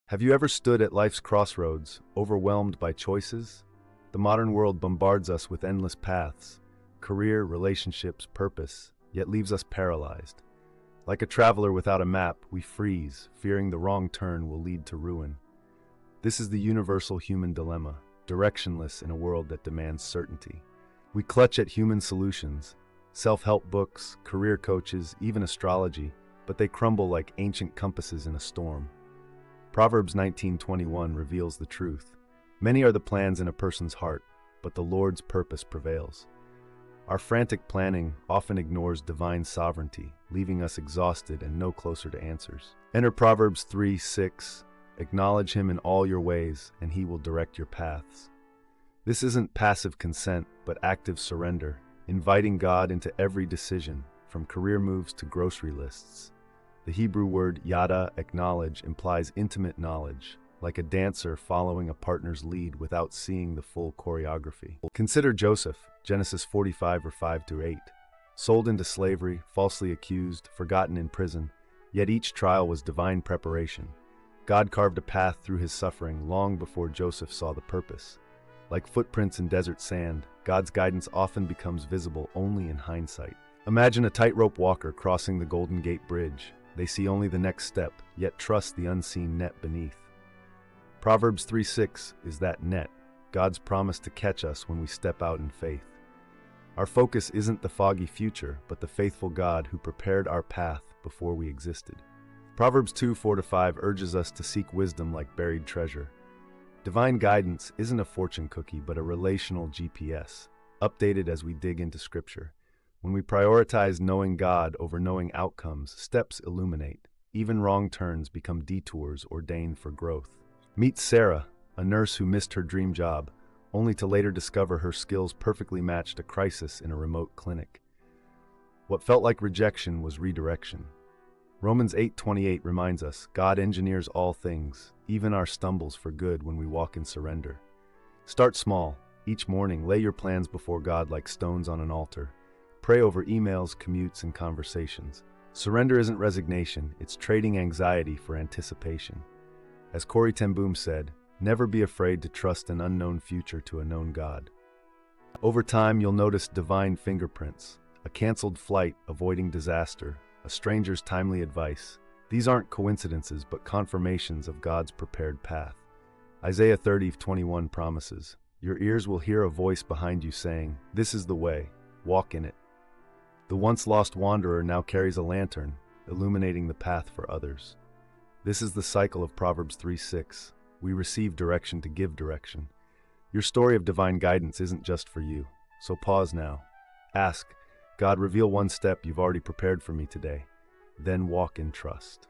Have you ever stood at life's crossroads, overwhelmed by choices? The modern world bombards us with endless paths, career, relationships, purpose, yet leaves us paralyzed. Like a traveler without a map, we freeze, fearing the wrong turn will lead to ruin. This is the universal human dilemma, directionless in a world that demands certainty. We clutch at human solutions, self-help books, career coaches, even astrology, but they crumble like ancient compasses in a storm. Proverbs 19:21 reveals the truth. Many are the plans in a person's heart, but the Lord's purpose prevails. Our frantic planning often ignores divine sovereignty, leaving us exhausted and no closer to answers. Enter Proverbs 3:6. Acknowledge him in all your ways, and he will direct your paths. This isn't passive consent, but active surrender, inviting God into every decision, from career moves to grocery lists. The Hebrew word yada, acknowledge, implies intimate knowledge, like a dancer following a partner's lead without seeing the full choreography. Consider Joseph, Genesis 45 or 5-8. Sold into slavery, falsely accused, forgotten in prison, yet each trial was divine preparation. God carved a path through his suffering long before Joseph saw the purpose. Like footprints in desert sand, God's guidance often becomes visible only in hindsight. Imagine a tightrope walker crossing the Golden Gate Bridge. They see only the next step, yet trust the unseen net beneath. Proverbs 3:6 is that net, God's promise to catch us when we step out in faith. Our focus isn't the foggy future, but the faithful God who prepared our path before we existed. Proverbs 2:4-5 urges us to seek wisdom like buried treasure. Divine guidance isn't a fortune cookie, but a relational GPS, updated as we dig into Scripture. When we prioritize knowing God over knowing outcomes, steps illuminate. Even wrong turns become detours ordained for growth. Meet Sarah, a nurse who missed her dream job, only to later discover her skills perfectly matched a crisis in a remote clinic. What felt like rejection was redirection. Romans 8:28 reminds us, God engineers all things, even our stumbles for good when we walk in surrender. Start small. Each morning, lay your plans before God like stones on an altar. Pray over emails, commutes, and conversations. Surrender isn't resignation, it's trading anxiety for anticipation. As Corrie ten Boom said, never be afraid to trust an unknown future to a known God. Over time, you'll notice divine fingerprints, a canceled flight avoiding disaster, a stranger's timely advice. These aren't coincidences, but confirmations of God's prepared path. Isaiah 30:21 promises, your ears will hear a voice behind you saying, this is the way, walk in it. The once lost wanderer now carries a lantern, illuminating the path for others. This is the cycle of Proverbs 3:6. We receive direction to give direction. Your story of divine guidance isn't just for you, so pause now. Ask, God, reveal one step you've already prepared for me today. Then walk in trust.